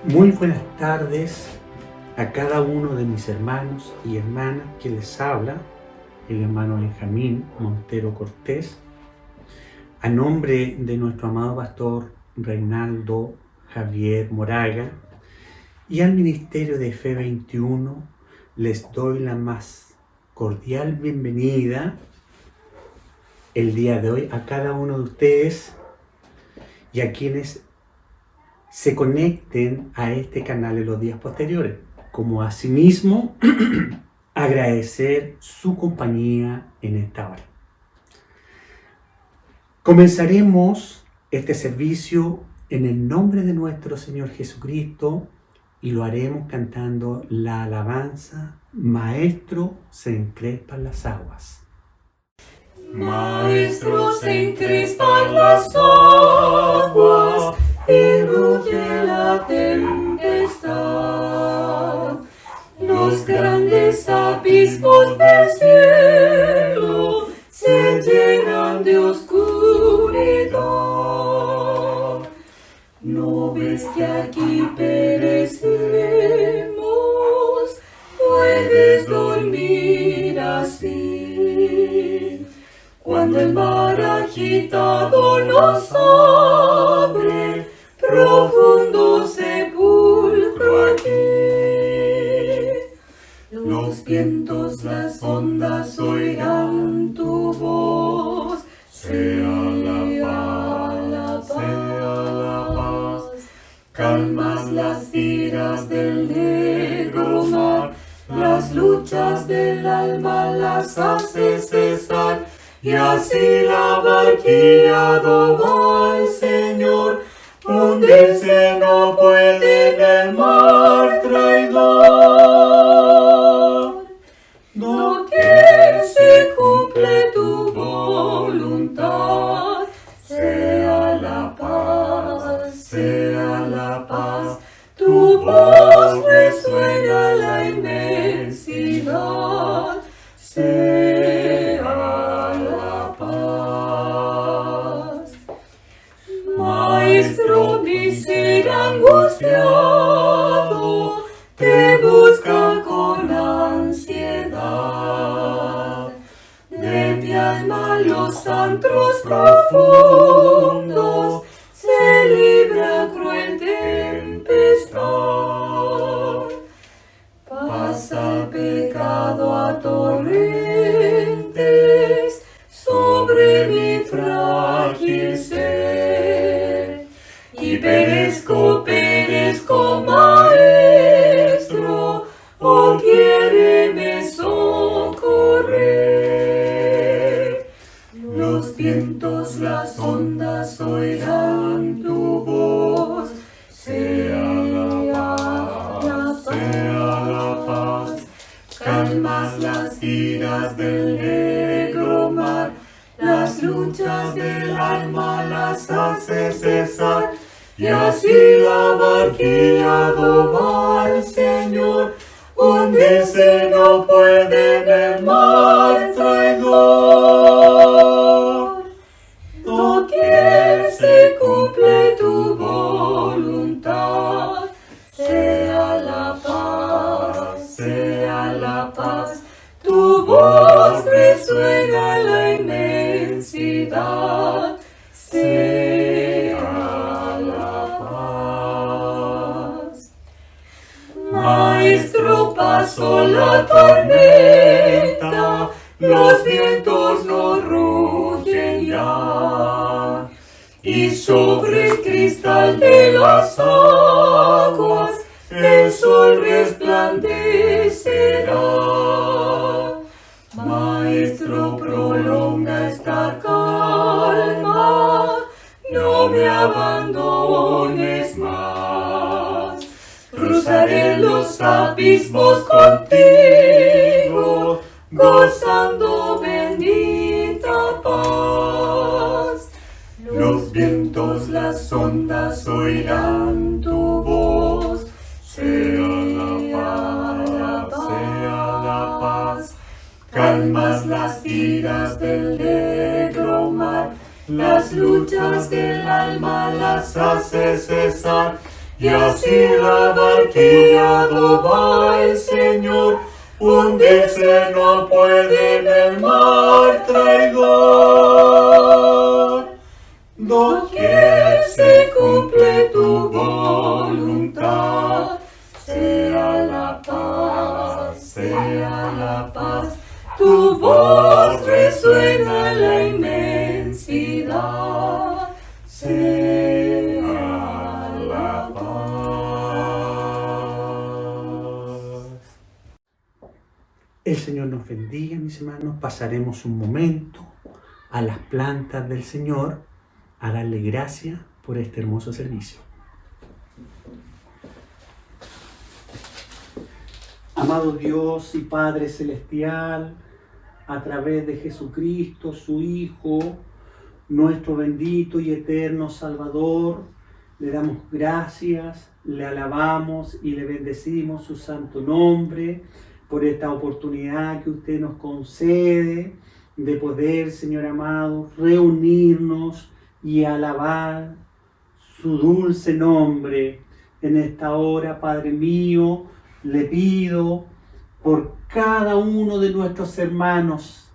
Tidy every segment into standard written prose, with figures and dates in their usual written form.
Muy buenas tardes a cada uno de mis hermanos y hermanas que les habla, el hermano Benjamín Montero Cortés, a nombre de nuestro amado pastor Reinaldo Javier Moraga y al Ministerio de Fe 21, les doy la más cordial bienvenida el día de hoy a cada uno de ustedes y a quienes se conecten a este canal en los días posteriores, como asimismo agradecer su compañía en esta hora. Comenzaremos este servicio en el nombre de nuestro Señor Jesucristo y lo haremos cantando la alabanza Maestro, se encrespan las aguas. Maestro, se encrespan las aguas y ruge la tempestad. Los grandes abismos del cielo se llenan de oscuridad. ¿No ves que aquí perecemos? Puedes dormir así. Cuando el mar agitado nos abre, profundo sepulcro aquí. Los vientos, las ondas oirán tu voz. Sea la paz. Calmas las iras del negro mar. Las luchas del alma las haces cesar. Y así la barquilla adora al Señor, hundirse no puede en el mar traidor. Doquier se cumple tu voluntad, sea la paz, tu voz resuena la inmensidad, Maestro, mi ser angustiado te busca con ansiedad. De mi alma los antros profundos se libra cruel tempestad. Pasa el pecado a torrentes sobre mi frágil ser. Y perezco, maestro, oh quiéreme socorrer. Los vientos, las ondas oirán tu voz, sea la paz. Calmas las iras del negro mar, las luchas del alma las haces cesar, y así la barquilla adora al Señor, hundirse no puede en el mar traidor. Doquier se cumple tu voluntad, sea la paz, tu voz resuena la inmensidad, sea la paz. Maestro, pasó la tormenta, los vientos no rugen ya, y sobre el cristal de las aguas el sol resplandecerá. Maestro, prolonga esta calma, no me abandones más. Cruzaré los abismos contigo, gozando bendita paz. Los vientos, las ondas oirán tu voz, sea la paz. Calmas las iras del negro mar, las luchas del alma las haces cesar, y así la barquilla va el Señor, hundirse no puede en el mar traidor. Doquier se cumple tu voluntad, sea la paz, tu voz resuena en la inmensidad, sea la paz. El Señor nos bendiga, mis hermanos. Pasaremos un momento a las plantas del Señor a darle gracias por este hermoso servicio. Amado Dios y Padre Celestial, a través de Jesucristo, su Hijo, nuestro bendito y eterno Salvador, le damos gracias, le alabamos y le bendecimos su santo nombre por esta oportunidad que usted nos concede de poder, Señor amado, reunirnos y alabar su dulce nombre. En esta hora, Padre mío, le pido por cada uno de nuestros hermanos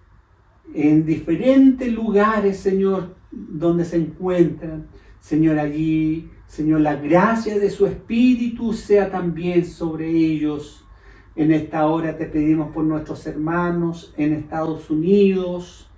en diferentes lugares, Señor, donde se encuentran. Señor, allí, Señor, la gracia de su Espíritu sea también sobre ellos. En esta hora te pedimos por nuestros hermanos en Estados Unidos,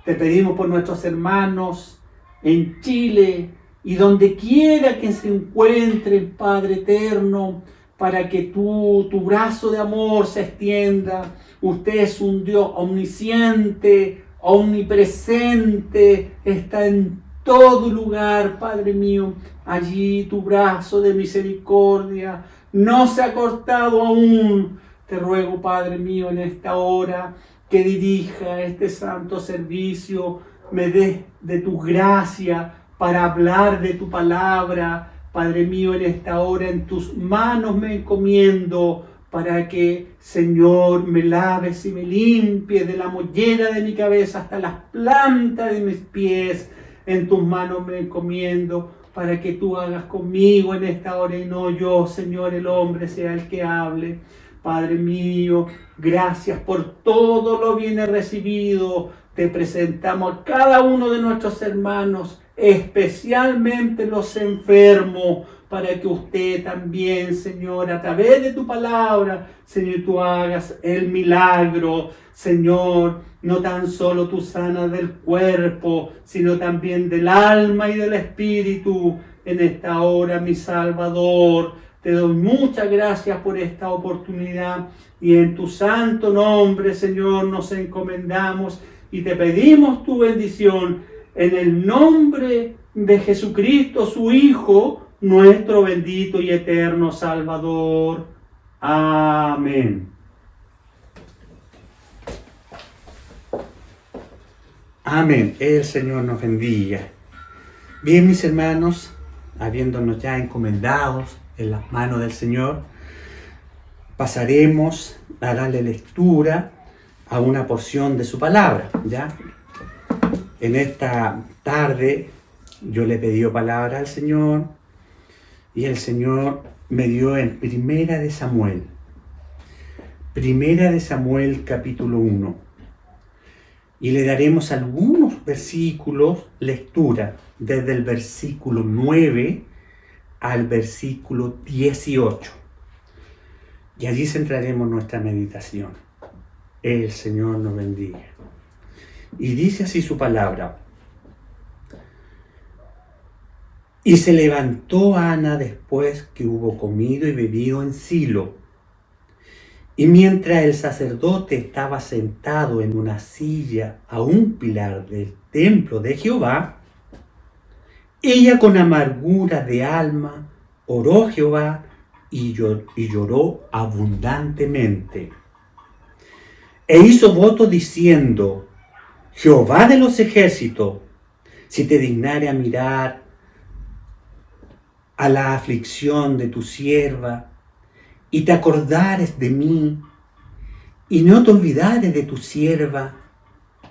te pedimos por nuestros hermanos en Chile y donde quiera que se encuentren, Padre eterno, para que tu brazo de amor se extienda. Usted es un Dios omnisciente, omnipresente, está en todo lugar, Padre mío. Allí tu brazo de misericordia no se ha cortado aún. Te ruego, Padre mío, en esta hora que dirija este santo servicio, me des de tu gracia para hablar de tu palabra. Padre mío, en esta hora en tus manos me encomiendo para que, Señor, me laves y me limpies de la mollera de mi cabeza hasta las plantas de mis pies. En tus manos me encomiendo para que tú hagas conmigo en esta hora y no yo, Señor, el hombre sea el que hable. Padre mío, gracias por todo lo bien recibido. Te presentamos a cada uno de nuestros hermanos, especialmente los enfermos, para que usted también, Señor, a través de tu palabra, Señor, tú hagas el milagro. Señor, no tan solo tú sanas del cuerpo, sino también del alma y del espíritu. En esta hora, mi Salvador, te doy muchas gracias por esta oportunidad y en tu santo nombre, Señor, nos encomendamos y te pedimos tu bendición en el nombre de Jesucristo, su Hijo, nuestro bendito y eterno Salvador. Amén. Amén. El Señor nos bendiga. Bien, mis hermanos, habiéndonos ya encomendados en las manos del Señor, pasaremos a darle lectura a una porción de su palabra, ¿ya? En esta tarde yo le pedí palabra al Señor y el Señor me dio en Primera de Samuel capítulo 1. Y le daremos algunos versículos, lectura, desde el versículo 9 al versículo 18. Y allí centraremos nuestra meditación. El Señor nos bendiga. Y dice así su palabra. Y se levantó Ana después que hubo comido y bebido en Silo. Y mientras el sacerdote estaba sentado en una silla a un pilar del templo de Jehová, ella con amargura de alma oró a Jehová y lloró abundantemente. E hizo voto diciendo: Jehová de los ejércitos, si te dignare a mirar a la aflicción de tu sierva, y te acordares de mí, y no te olvidares de tu sierva,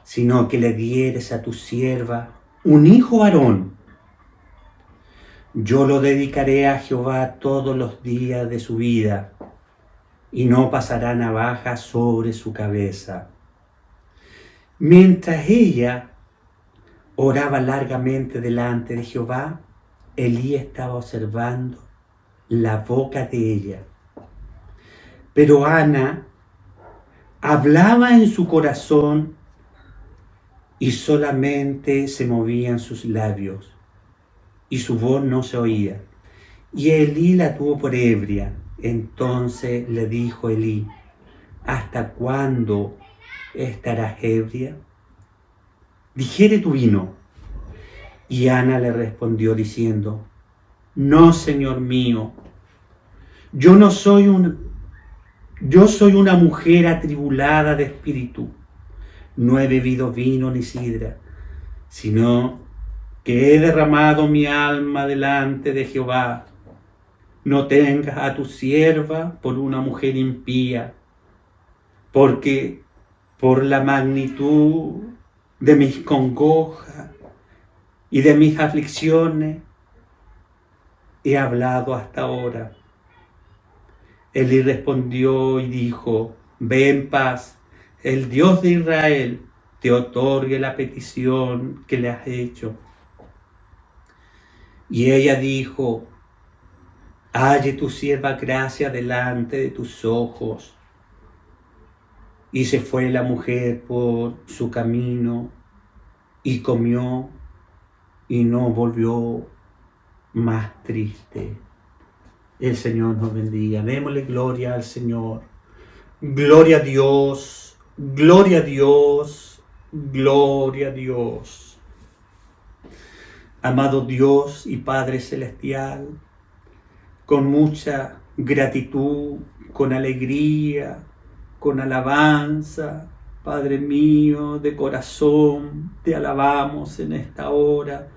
sino que le dieres a tu sierva un hijo varón, Yo lo dedicaré a Jehová todos los días de su vida, y no pasará navaja sobre su cabeza. Mientras ella oraba largamente delante de Jehová, Elí estaba observando la boca de ella. Pero Ana hablaba en su corazón y solamente se movían sus labios y su voz no se oía. Y Elí la tuvo por ebria. Entonces le dijo Elí: ¿hasta cuándo estarás ebria? Digiere tu vino. Y Ana le respondió diciendo: no, Señor mío, yo soy una mujer atribulada de espíritu. No he bebido vino ni sidra, sino que he derramado mi alma delante de Jehová. No tengas a tu sierva por una mujer impía, porque por la magnitud de mis congojas y de mis aflicciones he hablado hasta ahora. Elí respondió y dijo: ve en paz, el Dios de Israel te otorgue la petición que le has hecho. Y ella dijo: halle tu sierva gracia delante de tus ojos. Y se fue la mujer por su camino y comió y no volvió más triste. El Señor nos bendiga. Démosle gloria al Señor. Gloria a Dios, gloria a Dios, gloria a Dios. Amado Dios y Padre Celestial, con mucha gratitud, con alegría, con alabanza, Padre mío, de corazón, te alabamos en esta hora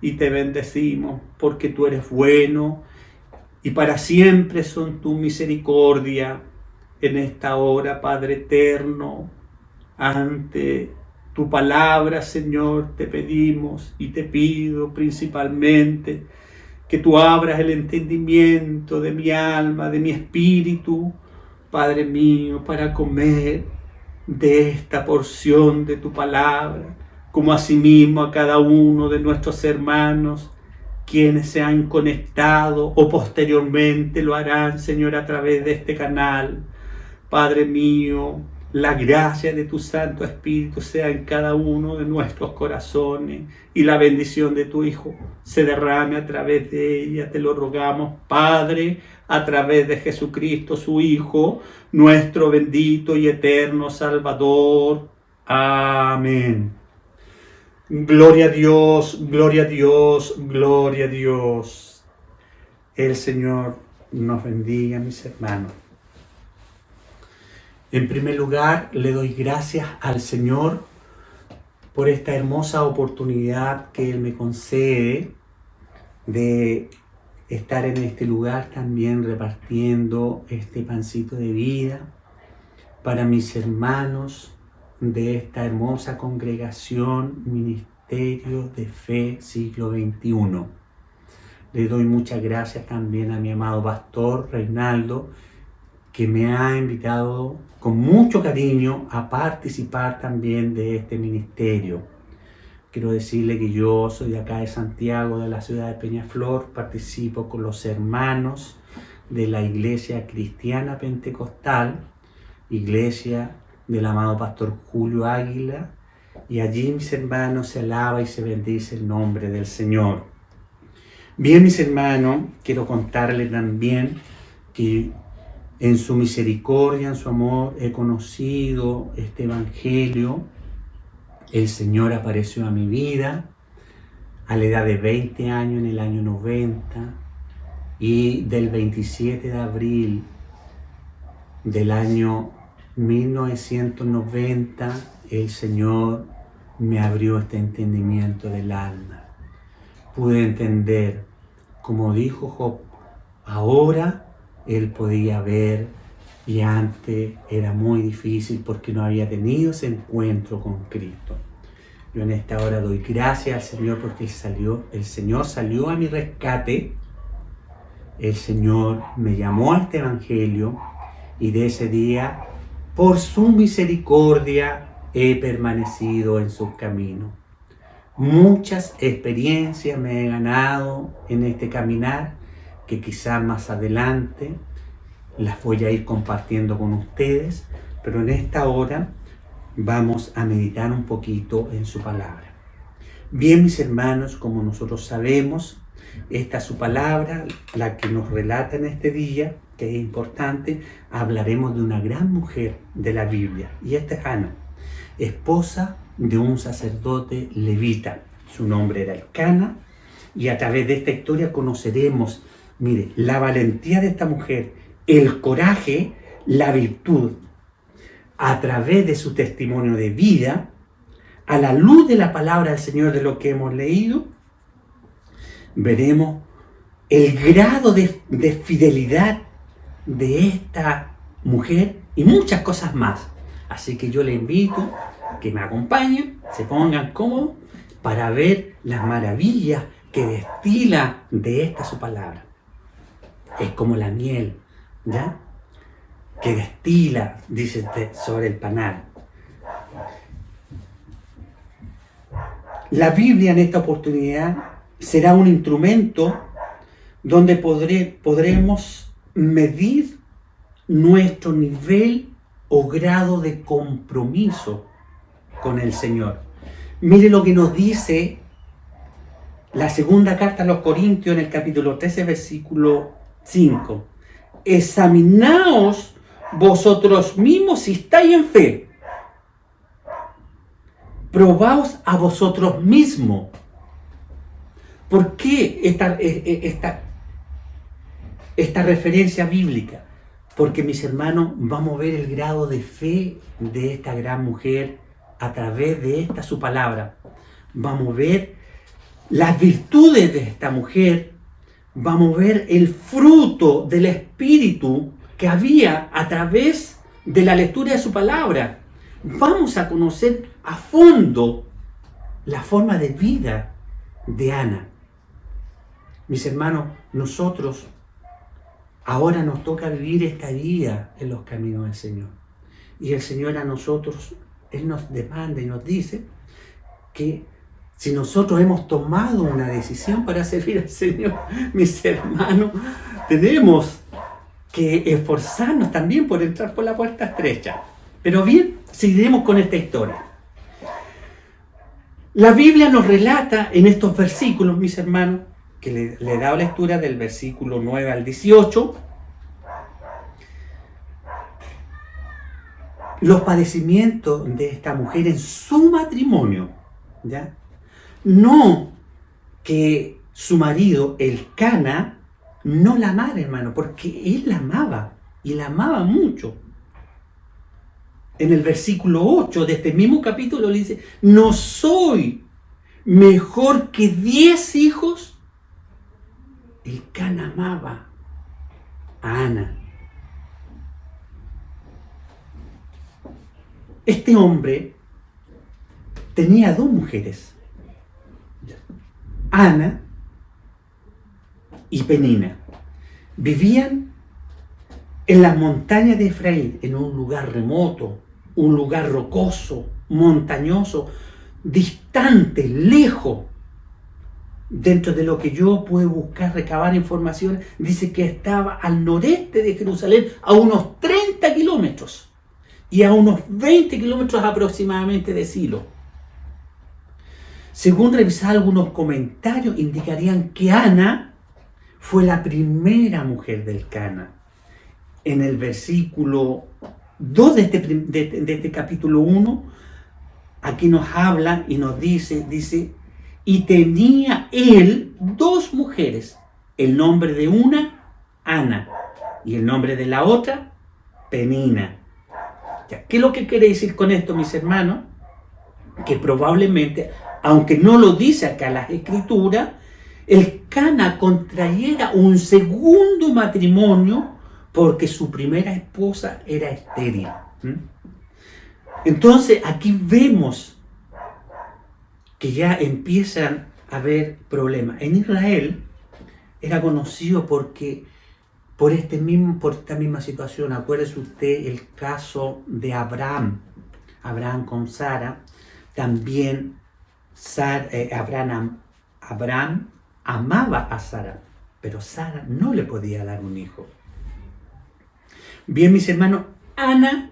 y te bendecimos porque tú eres bueno y para siempre son tu misericordia. En esta hora, Padre eterno, ante tu palabra, Señor, te pedimos y te pido principalmente que tú abras el entendimiento de mi alma, de mi espíritu, Padre mío, para comer de esta porción de tu palabra, como asimismo a cada uno de nuestros hermanos, quienes se han conectado o posteriormente lo harán, Señor, a través de este canal. Padre mío, la gracia de tu Santo Espíritu sea en cada uno de nuestros corazones y la bendición de tu Hijo se derrame a través de ella. Te lo rogamos, Padre, a través de Jesucristo, su Hijo, nuestro bendito y eterno Salvador. Amén. Gloria a Dios, gloria a Dios, gloria a Dios. El Señor nos bendiga, mis hermanos. En primer lugar, le doy gracias al Señor por esta hermosa oportunidad que Él me concede de estar en este lugar también repartiendo este pancito de vida para mis hermanos de esta hermosa congregación Ministerio de Fe Siglo XXI. Le doy muchas gracias también a mi amado pastor Reinaldo, que me ha invitado con mucho cariño a participar también de este ministerio. Quiero decirle que yo soy de acá de Santiago, de la ciudad de Peñaflor, participo con los hermanos de la Iglesia Cristiana Pentecostal, Iglesia del amado pastor Julio Águila, y allí, mis hermanos, se alaba y se bendice el nombre del Señor. Bien, mis hermanos, quiero contarles también que en su misericordia, en su amor, he conocido este evangelio. El Señor apareció a mi vida a la edad de 20 años en el año 90, y del 27 de abril del año 1990 el Señor me abrió este entendimiento del alma. Pude entender, como dijo Job, ahora él podía ver, y antes era muy difícil porque no había tenido ese encuentro con Cristo. Yo en esta hora doy gracias al Señor porque el Señor salió a mi rescate. El Señor me llamó a este evangelio y de ese día, por su misericordia, he permanecido en sus caminos. Muchas experiencias me he ganado en este caminar que quizás más adelante las voy a ir compartiendo con ustedes, pero en esta hora vamos a meditar un poquito en su palabra. Bien, mis hermanos, como nosotros sabemos, esta es su palabra, la que nos relata en este día, que es importante. Hablaremos de una gran mujer de la Biblia, y esta es Ana, esposa de un sacerdote levita. Su nombre era Elcana, y a través de esta historia conoceremos, mire, la valentía de esta mujer, el coraje, la virtud. A través de su testimonio de vida, a la luz de la palabra del Señor, de lo que hemos leído, veremos el grado de fidelidad de esta mujer y muchas cosas más. Así que yo le invito a que me acompañen, se pongan cómodos para ver las maravillas que destila de esta su palabra. Es como la miel, ¿ya?, que destila, dice sobre el panal. La Biblia en esta oportunidad será un instrumento donde podremos medir nuestro nivel o grado de compromiso con el Señor. Mire lo que nos dice la segunda carta a los Corintios en el capítulo 13, versículo 5. Examinaos vosotros mismos si estáis en fe. Probaos a vosotros mismos. ¿Por qué esta referencia bíblica? Porque, mis hermanos, vamos a ver el grado de fe de esta gran mujer a través de esta su palabra. Vamos a ver las virtudes de esta mujer. Vamos a ver el fruto del Espíritu que había a través de la lectura de su palabra. Vamos a conocer a fondo la forma de vida de Ana. Mis hermanos, nosotros ahora nos toca vivir esta vida en los caminos del Señor. Y el Señor a nosotros, Él nos demanda y nos dice que si nosotros hemos tomado una decisión para servir al Señor, mis hermanos, tenemos que esforzarnos también por entrar por la puerta estrecha. Pero bien, seguiremos con esta historia. La Biblia nos relata en estos versículos, mis hermanos, que le he dado lectura del versículo 9 al 18, los padecimientos de esta mujer en su matrimonio, ¿ya? No que su marido, Elcana, no la amara, hermano, porque él la amaba, y la amaba mucho. En el versículo 8 de este mismo capítulo le dice: ¿no soy mejor que 10 hijos? Elcana amaba a Ana. Este hombre tenía 2 mujeres, Ana y Penina. Vivían en las montañas de Efraín, en un lugar remoto, un lugar rocoso, montañoso, distante, lejos. Dentro de lo que yo pude buscar, recabar información, dice que estaba al noreste de Jerusalén, a unos 30 kilómetros y a unos 20 kilómetros aproximadamente de Silo. Según revisar algunos comentarios, indicarían que Ana fue la primera mujer del Elcana. En el versículo 2 de este capítulo 1, aquí nos habla y nos dice, y tenía él 2 mujeres, el nombre de una, Ana, y el nombre de la otra, Penina. ¿Qué es lo que quiere decir con esto, mis hermanos? Que probablemente, aunque no lo dice acá las Escrituras, Elcana contrayera un segundo matrimonio porque su primera esposa era estéril. Entonces aquí vemos que ya empiezan a haber problemas. En Israel era conocido por esta misma situación. Acuérdese usted el caso de Abraham con Sara. También Abraham amaba a Sara, pero Sara no le podía dar un hijo. Bien, mis hermanos, Ana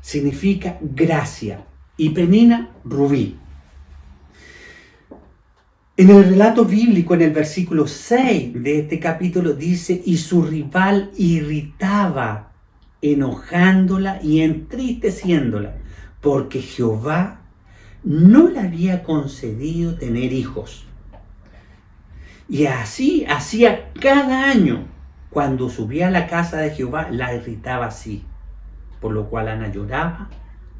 significa gracia y Penina, rubí. En el relato bíblico, en el versículo 6 de este capítulo, dice: y su rival irritaba, enojándola y entristeciéndola, porque Jehová no le había concedido tener hijos. Y así hacía cada año. Cuando subía a la casa de Jehová, la irritaba así, por lo cual Ana lloraba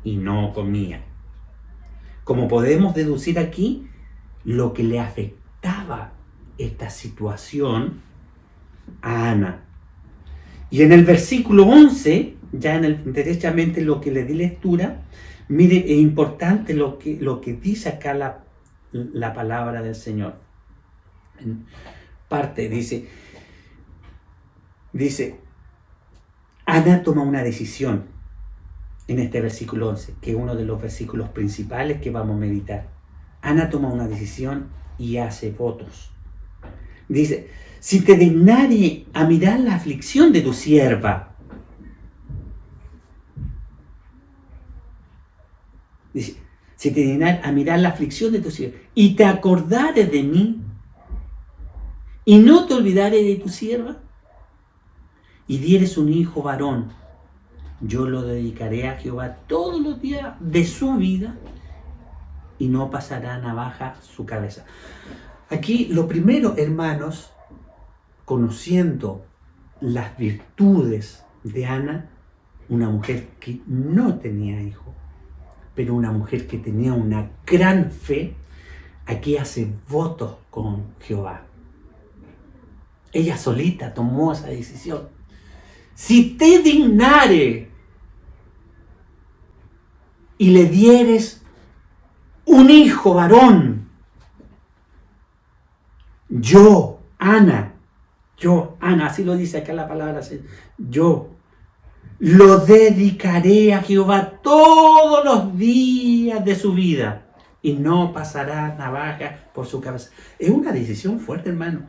y no comía. Como podemos deducir aquí, lo que le afectaba esta situación a Ana. Y en el versículo 11, ya derechamente lo que le di lectura, mire, es importante lo que dice acá la palabra del Señor. En parte dice, Ana toma una decisión en este versículo 11, que es uno de los versículos principales que vamos a meditar. Ana toma una decisión y hace votos. Dice: si te dignare a mirar la aflicción de tu sierva. Dice: si te dignare a mirar la aflicción de tu sierva, y te acordares de mí, y no te olvidares de tu sierva, y dieres un hijo varón, yo lo dedicaré a Jehová todos los días de su vida, y no pasará navaja su cabeza. Aquí lo primero, hermanos, conociendo las virtudes de Ana, una mujer que no tenía hijo, pero una mujer que tenía una gran fe, aquí hace votos con Jehová. Ella solita tomó esa decisión. Si te dignare y le dieres un hijo varón, yo, Ana, así lo dice acá la palabra, yo lo dedicaré a Jehová todos los días de su vida y no pasará navaja por su cabeza. Es una decisión fuerte, hermano,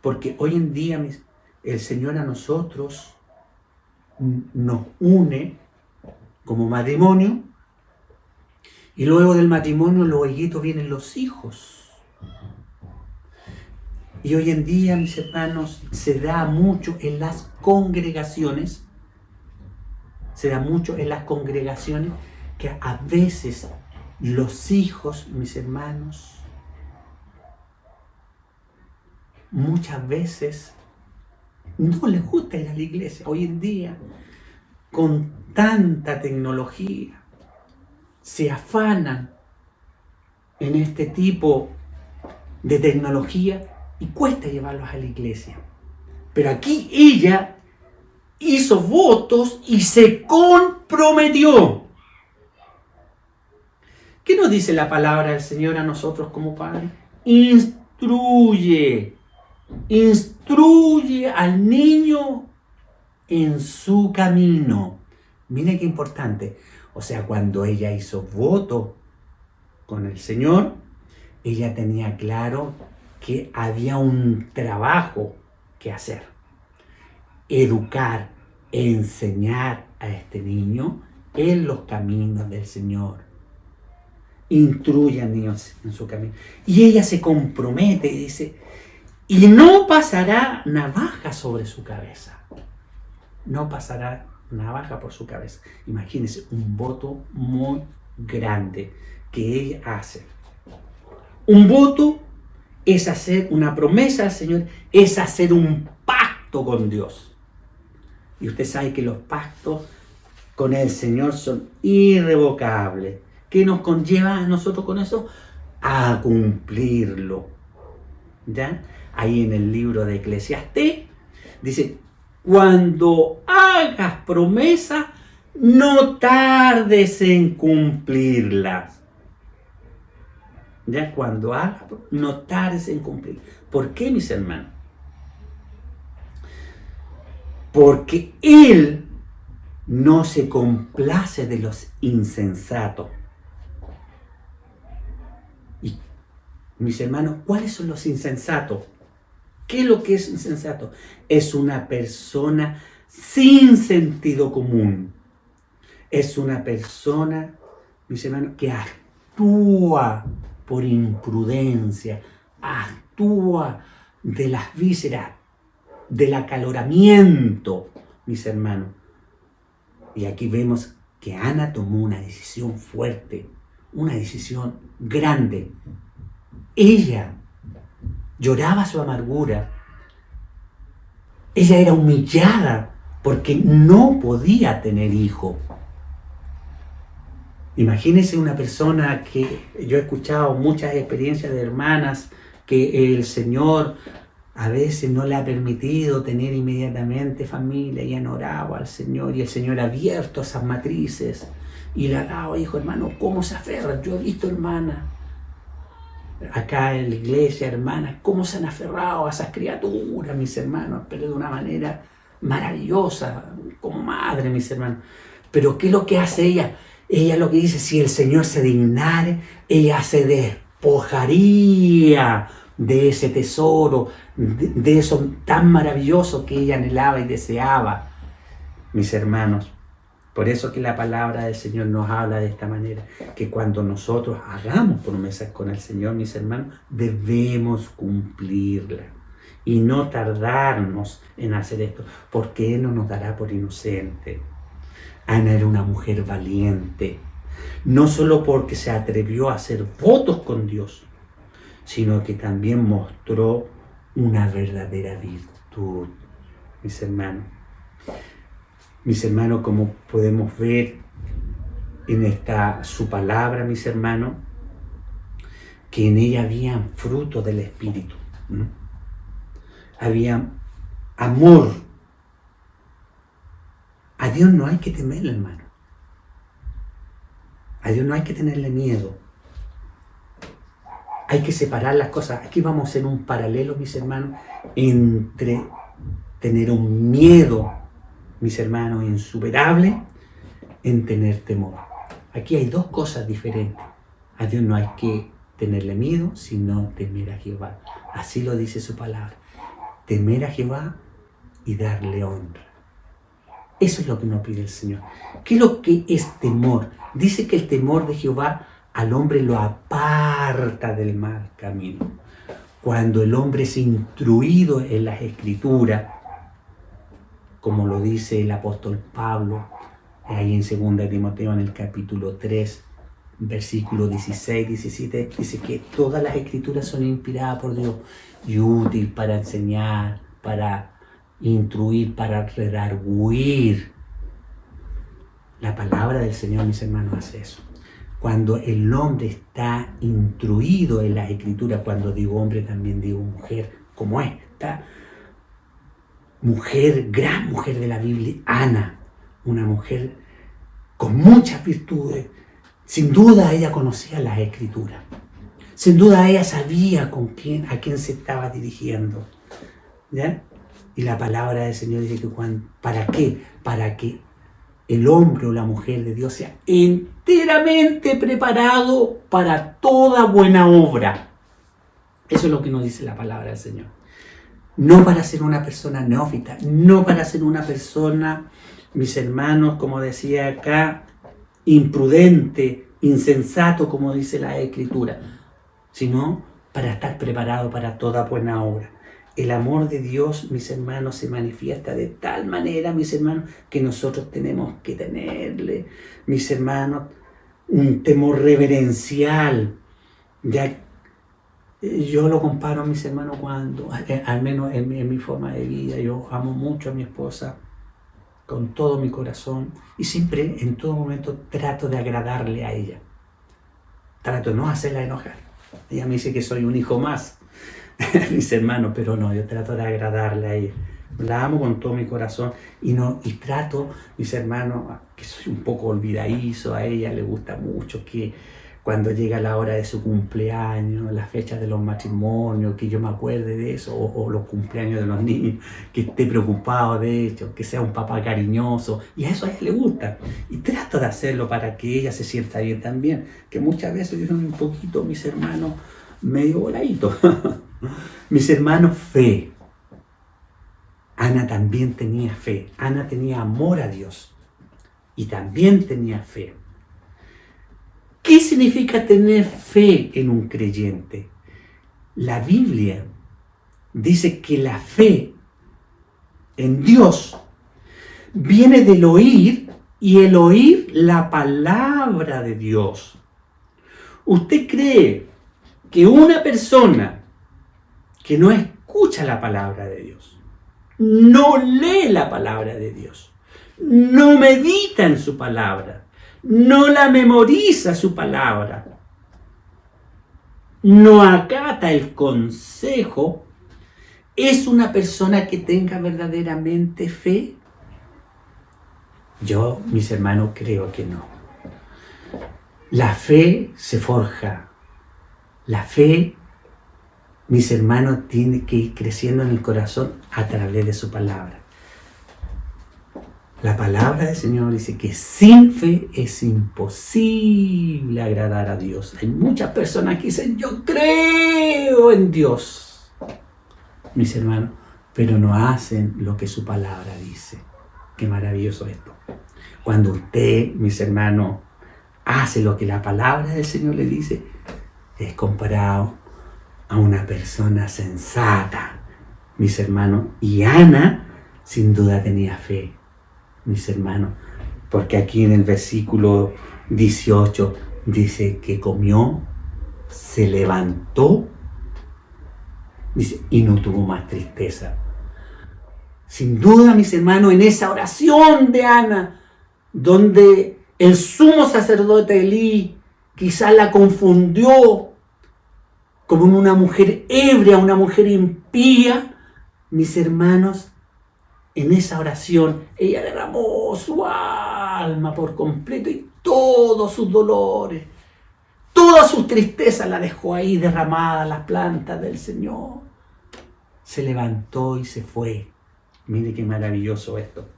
porque hoy en día el Señor a nosotros nos une como matrimonio, y luego del matrimonio, luego vienen los hijos. Y hoy en día, mis hermanos, se da mucho en las congregaciones, que a veces los hijos, mis hermanos, muchas veces no les gusta ir a la iglesia. Hoy en día, con tanta tecnología, se afanan en este tipo de tecnología y cuesta llevarlos a la iglesia. Pero aquí ella hizo votos y se comprometió. ¿Qué nos dice la palabra del Señor a nosotros como padres? Instruye al niño en su camino. Mire qué importante. O sea, cuando ella hizo voto con el Señor, ella tenía claro que había un trabajo que hacer. Educar, enseñar a este niño en los caminos del Señor. Instruye al niño en su camino. Y ella se compromete y dice: y no pasará navaja sobre su cabeza. No pasará navaja por su cabeza. Imagínense, un voto muy grande que ella hace. Un voto es hacer una promesa al Señor, es hacer un pacto con Dios. Y usted sabe que los pactos con el Señor son irrevocables. ¿Qué nos conlleva a nosotros con eso? A cumplirlo. ¿Ya? Ahí en el libro de Eclesiastés dice: cuando hagas promesas, no tardes en cumplirlas. ya cuando haga no tardes en cumplir. ¿Por qué, mis hermanos? Porque Él no se complace de los insensatos. Y, mis hermanos, ¿cuáles son los insensatos? ¿Qué es lo que es insensato? Es una persona sin sentido común. Es una persona, mis hermanos, que actúa por imprudencia, actúa de las vísceras, del acaloramiento, mis hermanos. Y aquí vemos que Ana tomó una decisión fuerte, una decisión grande. Ella lloraba su amargura. Ella era humillada porque no podía tener hijo. Imagínense una persona que yo he escuchado muchas experiencias de hermanas que el Señor a veces no le ha permitido tener inmediatamente familia y han orado al Señor y el Señor ha abierto esas matrices y le ha dado hijo, hermano. ¿Cómo se aferran? Yo he visto hermanas acá en la iglesia, hermanas, cómo se han aferrado a esas criaturas, mis hermanos, pero de una manera maravillosa, como madre, mis hermanos. Pero ¿qué es lo que hace ella? Ella lo que dice, si el Señor se dignare, ella se despojaría de ese tesoro, de eso tan maravilloso que ella anhelaba y deseaba, mis hermanos. Por eso que la palabra del Señor nos habla de esta manera, que cuando nosotros hagamos promesas con el Señor, mis hermanos, debemos cumplirla y no tardarnos en hacer esto, porque Él no nos dará por inocente. Ana era una mujer valiente, no solo porque se atrevió a hacer votos con Dios, sino que también mostró una verdadera virtud, mis hermanos. Mis hermanos, como podemos ver en su palabra, mis hermanos, que en ella habían frutos del Espíritu, ¿no? Había amor. A Dios no hay que temerle, hermano. A Dios no hay que tenerle miedo. Hay que separar las cosas. Aquí vamos a hacer un paralelo, mis hermanos, entre tener un miedo, mis hermanos, insuperable, en tener temor. Aquí hay dos cosas diferentes. A Dios no hay que tenerle miedo, sino temer a Jehová. Así lo dice su palabra. Temer a Jehová y darle honra. Eso es lo que nos pide el Señor. ¿Qué es lo que es temor? Dice que el temor de Jehová al hombre lo aparta del mal camino. Cuando el hombre es instruido en las Escrituras, como lo dice el apóstol Pablo, ahí en 2 Timoteo en el capítulo 3, versículo 16, 17, dice que todas las Escrituras son inspiradas por Dios y útil para enseñar, para instruir, para redarguir. La palabra del Señor, mis hermanos, hace eso. Cuando el hombre está instruido en las Escrituras, cuando digo hombre también digo mujer, como esta mujer, gran mujer de la Biblia, Ana, una mujer con muchas virtudes. Sin duda ella conocía las Escrituras. Sin duda ella sabía a quién se estaba dirigiendo. ¿Ya? Y la palabra del Señor dice que ¿para qué? Para que el hombre o la mujer de Dios sea enteramente preparado para toda buena obra. Eso es lo que nos dice la palabra del Señor. No para ser una persona neófita, no para ser una persona, mis hermanos, como decía acá, imprudente, insensato, como dice la Escritura, sino para estar preparado para toda buena obra. El amor de Dios, mis hermanos, se manifiesta de tal manera, mis hermanos, que nosotros tenemos que tenerle, mis hermanos, un temor reverencial. Ya yo lo comparo, mis hermanos, cuando, al menos en mi forma de vida, yo amo mucho a mi esposa con todo mi corazón y siempre, en todo momento, trato de agradarle a ella. Trato de no hacerla enojar. Ella me dice que soy un hijo más, mis hermanos, pero no, yo trato de agradarle a ella. La amo con todo mi corazón y trato, mis hermanos, que soy un poco olvidadizo, a ella le gusta mucho que cuando llega la hora de su cumpleaños, las fechas de los matrimonios, que yo me acuerde de eso, o los cumpleaños de los niños, que esté preocupado de ellos, que sea un papá cariñoso, y a eso a ella le gusta. Y trato de hacerlo para que ella se sienta bien también, que muchas veces yo soy un poquito, mis hermanos, medio voladitos. Mis hermanos, fe. Ana también tenía fe, Ana tenía amor a Dios y también tenía fe. ¿Qué significa tener fe en un creyente? La Biblia dice que la fe en Dios viene del oír y el oír la palabra de Dios. ¿Usted cree que una persona que no escucha la palabra de Dios, no lee la palabra de Dios, no medita en su palabra, no la memoriza su palabra, no acata el consejo, es una persona que tenga verdaderamente fe? Yo, mis hermanos, creo que no. La fe se forja. La fe, mis hermanos, tiene que ir creciendo en el corazón a través de su palabra. La palabra del Señor dice que sin fe es imposible agradar a Dios. Hay muchas personas que dicen, yo creo en Dios, mis hermanos, pero no hacen lo que su palabra dice. Qué maravilloso esto. Cuando usted, mis hermanos, hace lo que la palabra del Señor le dice, es comparado a una persona sensata, mis hermanos. Y Ana, sin duda, tenía fe, mis hermanos, porque aquí en el versículo 18 dice que comió, se levantó, dice, y no tuvo más tristeza. Sin duda, mis hermanos, en esa oración de Ana, donde el sumo sacerdote Elí quizás la confundió como una mujer ebria, una mujer impía, mis hermanos, en esa oración ella derramó su alma por completo y todos sus dolores, todas sus tristezas la dejó ahí derramada a las plantas del Señor. Se levantó y se fue. Mire qué maravilloso esto.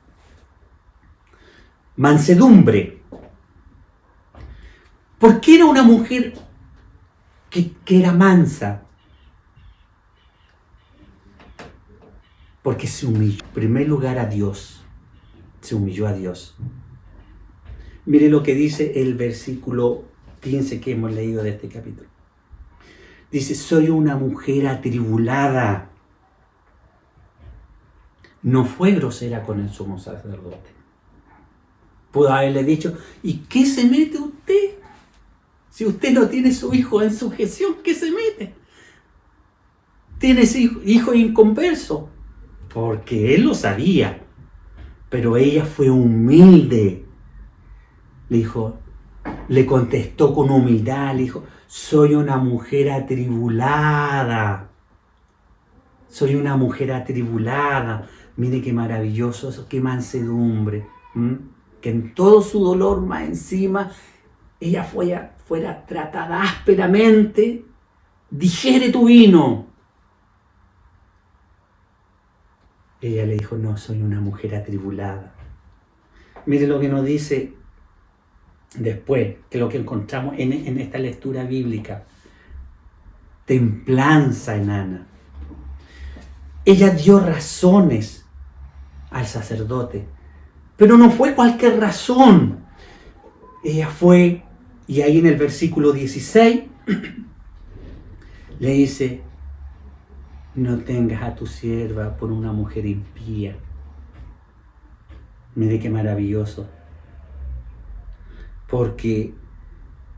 Mansedumbre. ¿Por qué era una mujer que era mansa? Porque se humilló. En primer lugar a Dios. Se humilló a Dios. Mire lo que dice el versículo 15 que hemos leído de este capítulo. Dice, soy una mujer atribulada. No fue grosera con el sumo sacerdote. Pudo haberle dicho, ¿y qué se mete usted? Si usted no tiene su hijo en sujeción, ¿qué se mete? Tiene hijo inconverso. Porque él lo sabía. Pero ella fue humilde. Le contestó con humildad, le dijo, soy una mujer atribulada. Soy una mujer atribulada. Mire qué maravilloso eso, qué mansedumbre. Que en todo su dolor más encima, ella fuera tratada ásperamente. Digiere tu vino. Ella le dijo, no, soy una mujer atribulada. Mire lo que nos dice después, que lo que encontramos en esta lectura bíblica. Templanza en Ana. Ella dio razones al sacerdote, pero no fue cualquier razón. Ella fue, y ahí en el versículo 16, le dice, no tengas a tu sierva por una mujer impía. Mire qué maravilloso. Porque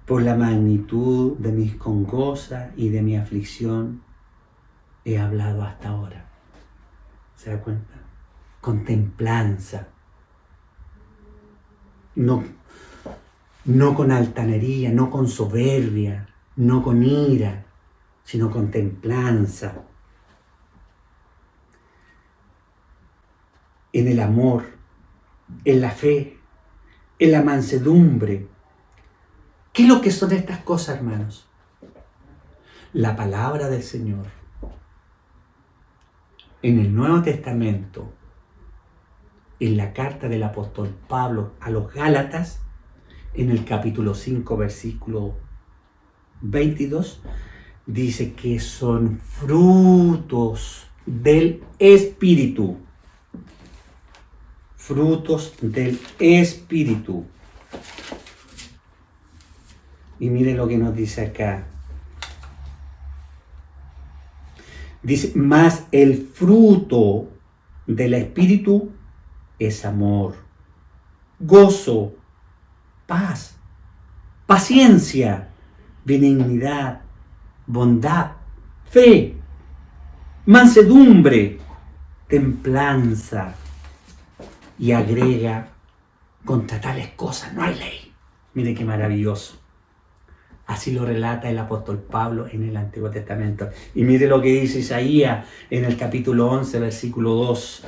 por la magnitud de mis congosas y de mi aflicción he hablado hasta ahora. ¿Se da cuenta? Con templanza. No con altanería, no con soberbia, no con ira, sino con templanza. En el amor, en la fe, en la mansedumbre. ¿Qué es lo que son estas cosas, hermanos? La palabra del Señor. En el Nuevo Testamento, en la carta del apóstol Pablo a los Gálatas, en el capítulo 5, versículo 22, dice que son frutos del Espíritu. Frutos del Espíritu. Y mire lo que nos dice acá. Dice, mas el fruto del Espíritu es amor, gozo, paz, paciencia, benignidad, bondad, fe, mansedumbre, templanza. Y agrega, contra tales cosas no hay ley. Mire qué maravilloso. Así lo relata el apóstol Pablo en el Antiguo Testamento. Y mire lo que dice Isaías en el capítulo 11, versículo 2.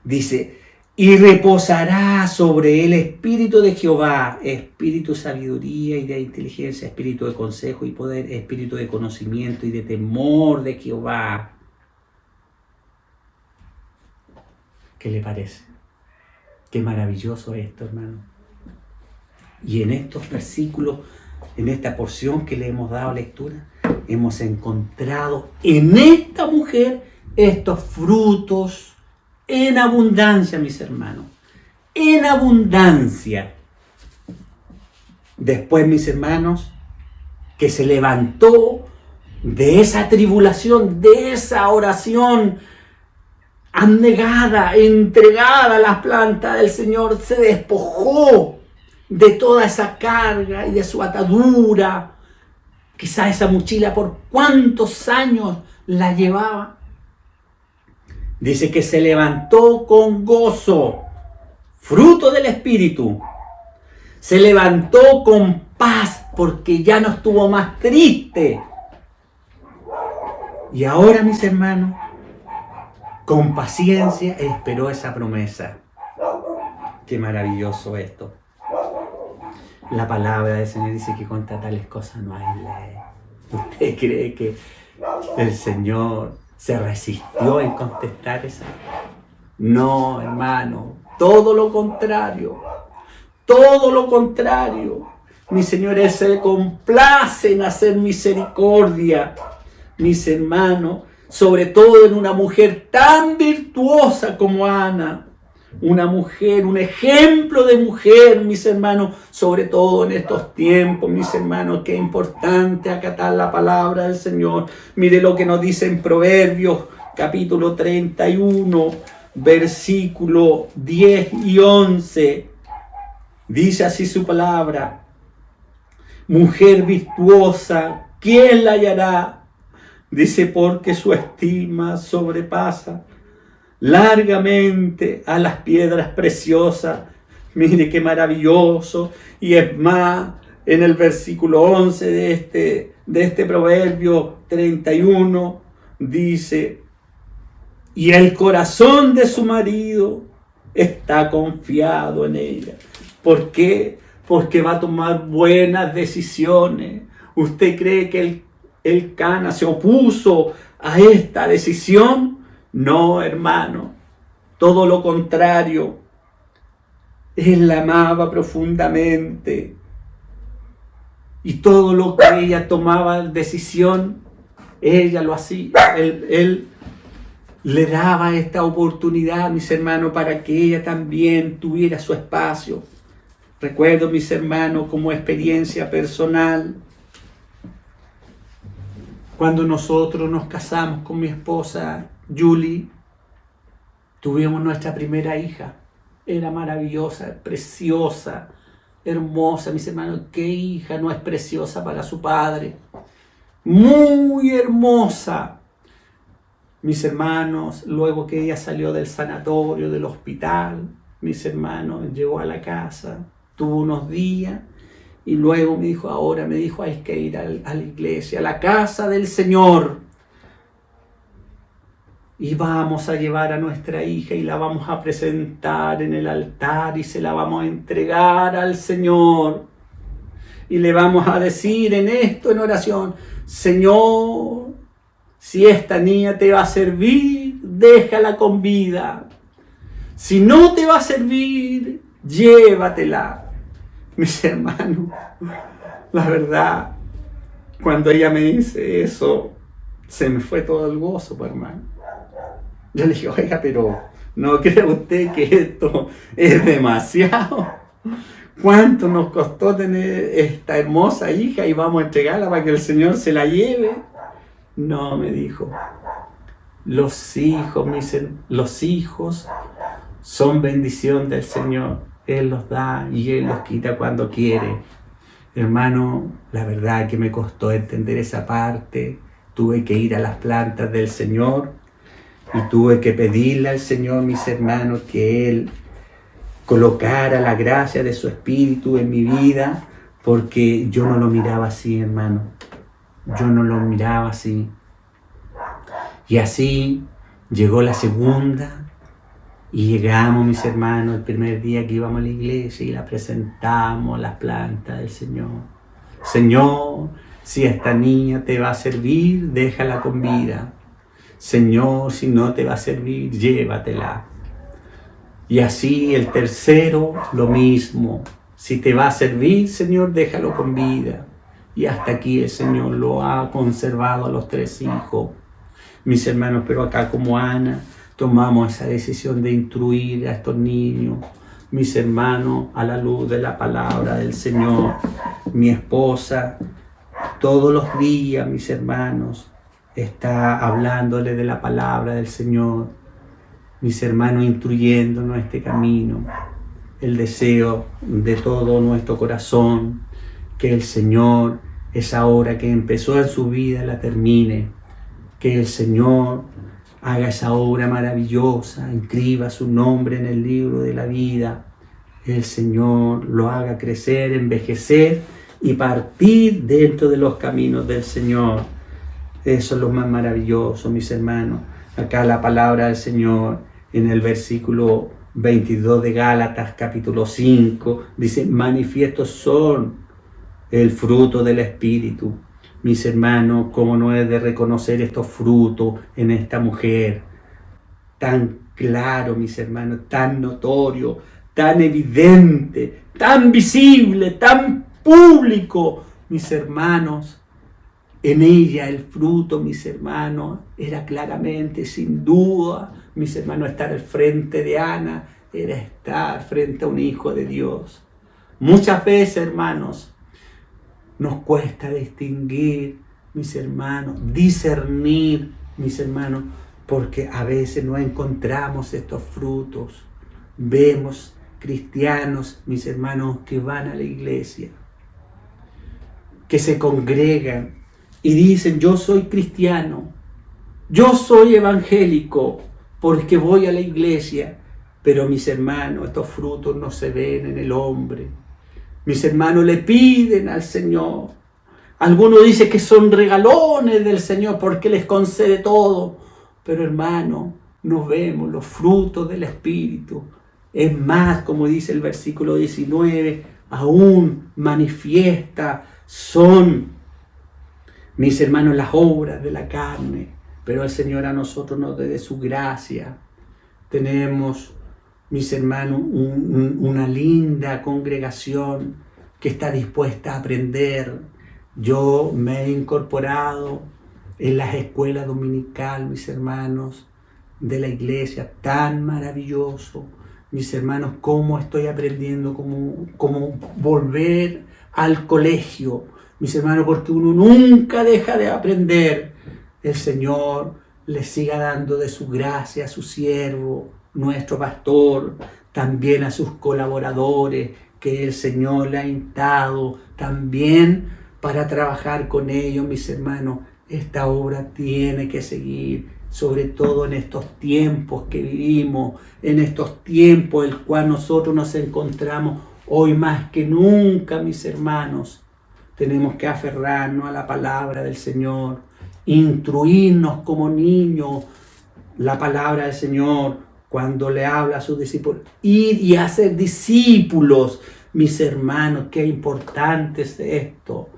Dice, y reposará sobre el espíritu de Jehová, espíritu de sabiduría y de inteligencia, espíritu de consejo y poder, espíritu de conocimiento y de temor de Jehová. ¿Qué le parece? Qué maravilloso esto, hermano. Y en estos versículos, en esta porción que le hemos dado lectura, hemos encontrado en esta mujer estos frutos en abundancia, mis hermanos. En abundancia. Después, mis hermanos, que se levantó de esa tribulación, de esa oración abnegada, entregada a las plantas del Señor, se despojó de toda esa carga y de su atadura. Quizá esa mochila por cuántos años la llevaba. Dice que se levantó con gozo, fruto del Espíritu. Se levantó con paz porque ya no estuvo más triste. Y ahora, mis hermanos, con paciencia esperó esa promesa. Qué maravilloso esto. La palabra del Señor dice que contra tales cosas no hay ley. ¿Usted cree que el Señor se resistió en contestar esa? No, hermano, todo lo contrario. Todo lo contrario. Mi Señor, Él se complace en hacer misericordia. Mis hermanos, sobre todo en una mujer tan virtuosa como Ana. Una mujer, un ejemplo de mujer, mis hermanos, sobre todo en estos tiempos, mis hermanos, qué importante acatar la palabra del Señor. Mire lo que nos dice en Proverbios, capítulo 31, versículo 10 y 11. Dice así su palabra: mujer virtuosa, ¿quién la hallará? Dice, porque su estima sobrepasa largamente a las piedras preciosas. Mire qué maravilloso. Y es más, en el versículo 11 de este proverbio 31, dice, y el corazón de su marido está confiado en ella. ¿Por qué? Porque va a tomar buenas decisiones. ¿Usted cree que el Cana se opuso a esta decisión? No, hermano, todo lo contrario. Él la amaba profundamente. Y todo lo que ella tomaba decisión, ella lo hacía. Él le daba esta oportunidad, mis hermanos, para que ella también tuviera su espacio. Recuerdo, mis hermanos, como experiencia personal, cuando nosotros nos casamos con mi esposa Julie, tuvimos nuestra primera hija. Era maravillosa, preciosa, hermosa. Mis hermanos, ¿qué hija no es preciosa para su padre? Muy hermosa. Mis hermanos, luego que ella salió del sanatorio, del hospital, mis hermanos, llegó a la casa, tuvo unos días y luego me dijo, hay que ir a la iglesia, a la casa del Señor. Y vamos a llevar a nuestra hija y la vamos a presentar en el altar y se la vamos a entregar al Señor. y le vamos a decir en esto, en oración: Señor, si esta niña te va a servir, déjala con vida. Si no te va a servir, llévatela. Mis hermanos, la verdad, cuando ella me dice eso, se me fue todo el gozo, pues, hermano. Yo le dije: oiga, pero ¿no cree usted que esto es demasiado? ¿Cuánto nos costó tener esta hermosa hija y vamos a entregarla para que el Señor se la lleve? No, me dijo, los hijos son bendición del Señor. Él los da y Él los quita cuando quiere. Hermano, la verdad que me costó entender esa parte. Tuve que ir a las plantas del Señor y tuve que pedirle al Señor, mis hermanos, que Él colocara la gracia de su Espíritu en mi vida, porque yo no lo miraba así, hermano. Yo no lo miraba así. Y así llegó la segunda. Y llegamos, mis hermanos, el primer día que íbamos a la iglesia y la presentamos, las plantas del Señor. Señor, si esta niña te va a servir, déjala con vida. Señor, si no te va a servir, llévatela. Y así el tercero, lo mismo. Si te va a servir, Señor, déjalo con vida. Y hasta aquí el Señor lo ha conservado a los 3 hijos. Mis hermanos, pero acá como Ana, tomamos esa decisión de instruir a estos niños, mis hermanos, a la luz de la palabra del Señor. Mi esposa, todos los días, mis hermanos, está hablándole de la palabra del Señor. Mis hermanos, instruyéndonos este camino. El deseo de todo nuestro corazón, que el Señor, esa obra que empezó en su vida, la termine. Que el Señor haga esa obra maravillosa, inscriba su nombre en el libro de la vida. El Señor lo haga crecer, envejecer y partir dentro de los caminos del Señor. Eso es lo más maravilloso, mis hermanos. Acá la palabra del Señor en el versículo 22 de Gálatas, capítulo 5, dice: manifiestos son el fruto del Espíritu. Mis hermanos, ¿cómo no es de reconocer estos frutos en esta mujer? Tan claro, mis hermanos, tan notorio, tan evidente, tan visible, tan público, mis hermanos. En ella el fruto, mis hermanos, era claramente, sin duda, mis hermanos, estar al frente de Ana, era estar frente a un hijo de Dios. Muchas veces, hermanos, nos cuesta distinguir, mis hermanos, discernir, mis hermanos, porque a veces no encontramos estos frutos. Vemos cristianos, mis hermanos, que van a la iglesia, que se congregan y dicen: yo soy cristiano, yo soy evangélico, porque voy a la iglesia. Pero, mis hermanos, estos frutos no se ven en el hombre. Mis hermanos, le piden al Señor. Algunos dicen que son regalones del Señor porque les concede todo. Pero, hermano, no vemos los frutos del Espíritu. Es más, como dice el versículo 19, aún manifiesta son, mis hermanos, las obras de la carne. Pero el Señor a nosotros nos dé de su gracia. Tenemos, mis hermanos, una linda congregación que está dispuesta a aprender. Yo me he incorporado en las escuelas dominicales, mis hermanos, de la iglesia. Tan maravilloso, mis hermanos, cómo estoy aprendiendo, cómo volver al colegio, mis hermanos, porque uno nunca deja de aprender. El Señor le siga dando de su gracia a su siervo, nuestro pastor, también a sus colaboradores que el Señor le ha instado también para trabajar con ellos, mis hermanos. Esta obra tiene que seguir, sobre todo en estos tiempos que vivimos, en estos tiempos en el cual nosotros nos encontramos hoy más que nunca, mis hermanos. Tenemos que aferrarnos a la palabra del Señor, instruirnos como niños, la palabra del Señor, cuando le habla a sus discípulos, ir y hacer discípulos, mis hermanos, qué importante es esto.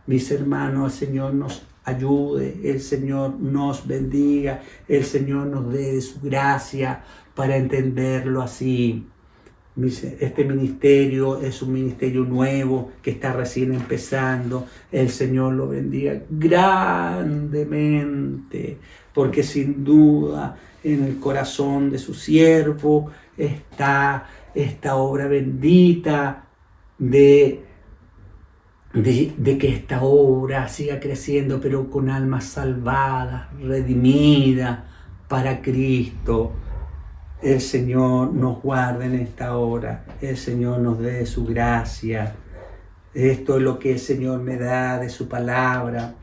Mis hermanos, el Señor nos ayude, el Señor nos bendiga, el Señor nos dé de su gracia para entenderlo así. Este ministerio es un ministerio nuevo que está recién empezando. El Señor lo bendiga grandemente, porque sin duda en el corazón de su siervo está esta obra bendita de que esta obra siga creciendo, pero con almas salvadas, redimidas para Cristo. El Señor nos guarde en esta hora, el Señor nos dé su gracia. Esto es lo que el Señor me da de su palabra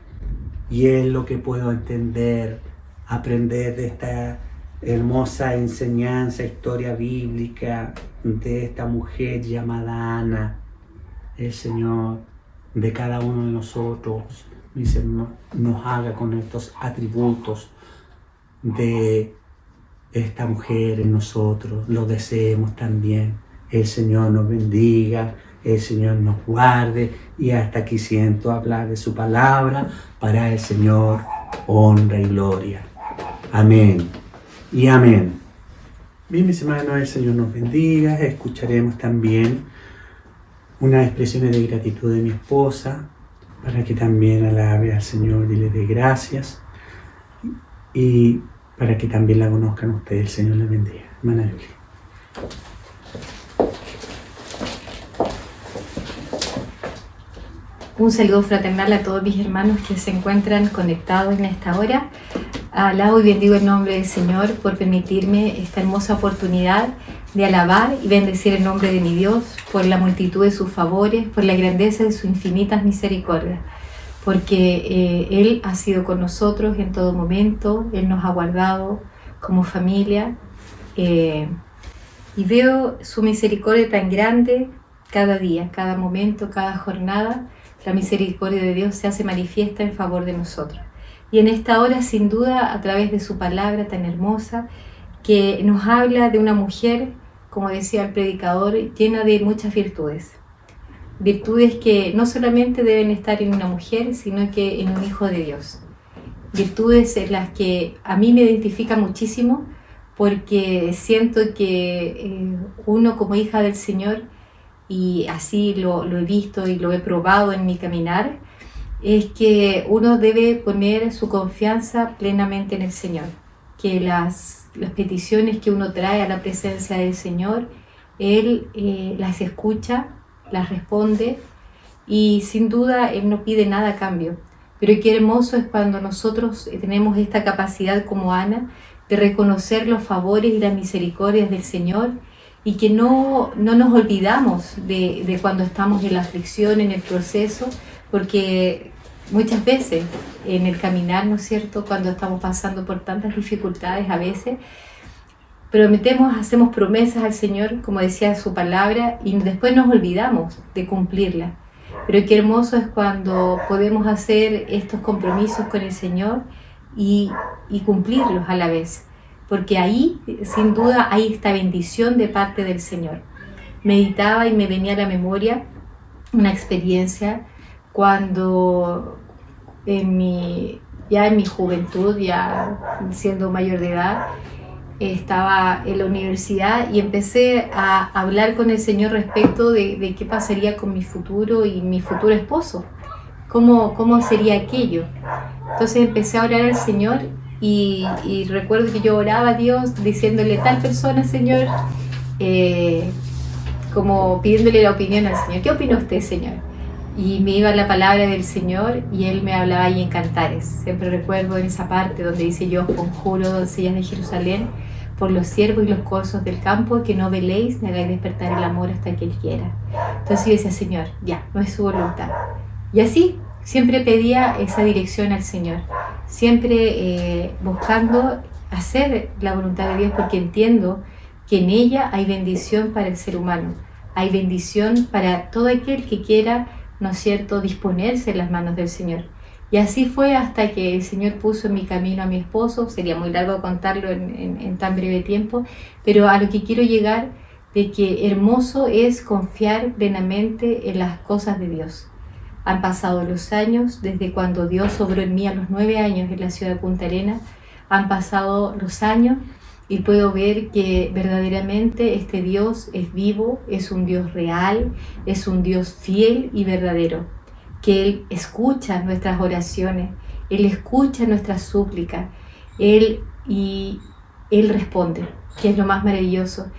y es lo que puedo entender, aprender de esta hermosa enseñanza, historia bíblica de esta mujer llamada Ana. El Señor de cada uno de nosotros, mis hermanos, nos haga con estos atributos de esta mujer en nosotros, lo deseemos también. El Señor nos bendiga, el Señor nos guarde, y hasta aquí siento hablar de su palabra. Para el Señor, honra y gloria. Amén y amén. Bien, mis hermanos, el Señor nos bendiga. Escucharemos también unas expresiones de gratitud de mi esposa, para que también alabe al Señor y le dé gracias, y para que también la conozcan ustedes. El Señor les bendiga. Hermana Julia. Un saludo fraternal a todos mis hermanos que se encuentran conectados en esta hora. Alabo y bendigo el nombre del Señor por permitirme esta hermosa oportunidad de alabar y bendecir el nombre de mi Dios por la multitud de sus favores, por la grandeza de sus infinitas misericordias, porque Él ha sido con nosotros en todo momento, Él nos ha guardado como familia, y veo su misericordia tan grande cada día, cada momento, cada jornada. La misericordia de Dios se hace manifiesta en favor de nosotros. Y en esta hora, sin duda, a través de su palabra tan hermosa, que nos habla de una mujer, como decía el predicador, llena de muchas virtudes. Virtudes que no solamente deben estar en una mujer, sino que en un hijo de Dios. Virtudes en las que a mí me identifica muchísimo, porque siento que uno como hija del Señor, y así lo he visto y lo he probado en mi caminar, es que uno debe poner su confianza plenamente en el Señor, que las peticiones que uno trae a la presencia del Señor, Él las escucha, las responde, y sin duda Él no pide nada a cambio. Pero qué hermoso es cuando nosotros tenemos esta capacidad como Ana de reconocer los favores y las misericordias del Señor, y que no nos olvidamos de cuando estamos en la aflicción, en el proceso, porque muchas veces en el caminar, ¿no es cierto?, cuando estamos pasando por tantas dificultades, a veces hacemos promesas al Señor, como decía su palabra, y después nos olvidamos de cumplirla. Pero qué hermoso es cuando podemos hacer estos compromisos con el Señor y cumplirlos a la vez, porque ahí, sin duda, hay esta bendición de parte del Señor. Meditaba y me venía a la memoria una experiencia cuando ya en mi juventud, ya siendo mayor de edad, estaba en la universidad y empecé a hablar con el Señor respecto de qué pasaría con mi futuro y mi futuro esposo, cómo sería aquello. Entonces empecé a orar al Señor y recuerdo que yo oraba a Dios diciéndole: tal persona, Señor, como pidiéndole la opinión al Señor. ¿Qué opina usted, Señor? Y me iba la palabra del Señor y Él me hablaba ahí en Cantares. Siempre recuerdo en esa parte donde dice: yo os conjuro, doncellas de Jerusalén, por los ciervos y los corzos del campo, que no veléis ni hagáis despertar el amor hasta que Él quiera. Entonces yo decía: Señor, ya, no es su voluntad. Y así siempre pedía esa dirección al Señor, siempre buscando hacer la voluntad de Dios, porque entiendo que en ella hay bendición para el ser humano, hay bendición para todo aquel que quiera, ¿no es cierto?, disponerse en las manos del Señor. Y así fue hasta que el Señor puso en mi camino a mi esposo. Sería muy largo contarlo en tan breve tiempo, pero a lo que quiero llegar, de que hermoso es confiar plenamente en las cosas de Dios. Han pasado los años desde cuando Dios obró en mí a los 9 años en la ciudad de Punta Arenas. Han pasado los años y puedo ver que verdaderamente este Dios es vivo, es un Dios real, es un Dios fiel y verdadero, que Él escucha nuestras oraciones, Él escucha nuestras súplicas, Él responde, que es lo más maravilloso.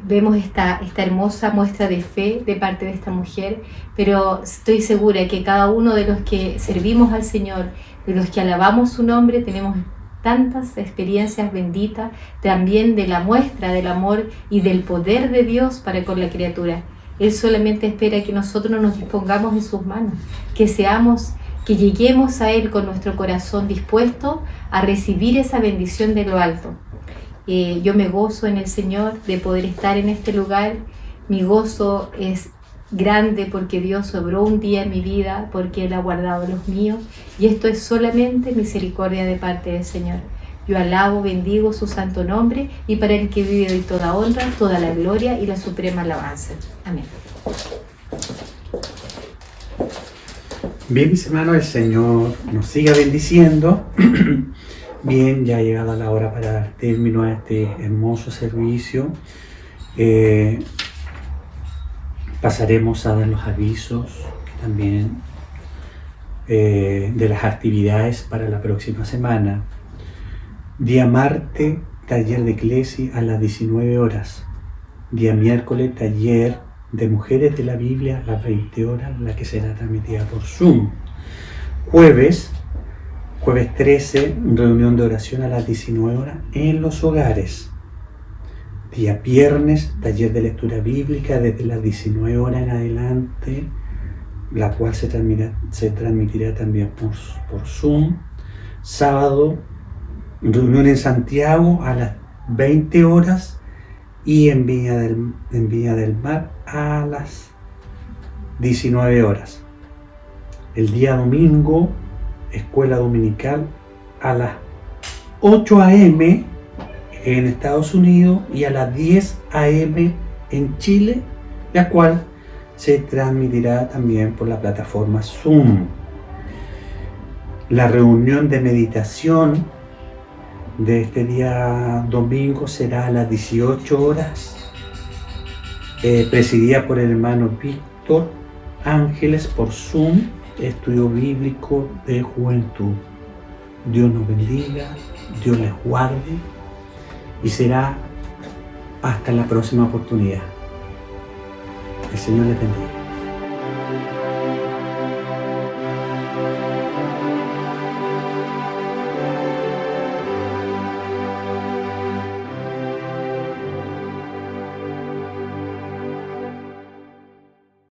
Vemos esta hermosa muestra de fe de parte de esta mujer, pero estoy segura que cada uno de los que servimos al Señor, de los que alabamos su nombre, tenemos tantas experiencias benditas también de la muestra del amor y del poder de Dios para con la criatura. Él solamente espera que nosotros nos dispongamos en sus manos, que lleguemos a Él con nuestro corazón dispuesto a recibir esa bendición de lo alto. Yo me gozo en el Señor de poder estar en este lugar. Mi gozo es grande porque Dios obró un día en mi vida, porque Él ha guardado los míos, y esto es solamente misericordia de parte del Señor. Yo alabo, bendigo su santo nombre, y para el que vive doy toda honra, toda la gloria y la suprema alabanza. Amén. Bien, mis hermanos, el Señor nos siga bendiciendo. Bien, ya ha llegado la hora para dar término a este hermoso servicio. Pasaremos a dar los avisos también de las actividades para la próxima semana. Día martes, taller de Eclesia a las 19 horas. Día miércoles, taller de mujeres de la Biblia a las 20 horas, la que será transmitida por Zoom. Jueves 13, reunión de oración a las 19 horas en los hogares. Día viernes, taller de lectura bíblica desde las 19 horas en adelante, la cual se transmitirá también por Zoom. Sábado, reunión en Santiago a las 20 horas y en Viña del Mar a las 19 horas. El día domingo, escuela dominical a las 8 a.m. en Estados Unidos y a las 10 a.m. en Chile, la cual se transmitirá también por la plataforma Zoom. La reunión de meditación de este día domingo será a las 18 horas, presidida por el hermano Víctor Ángeles por Zoom, estudio bíblico de juventud. Dios nos bendiga, Dios les guarde y será hasta la próxima oportunidad. El Señor les bendiga.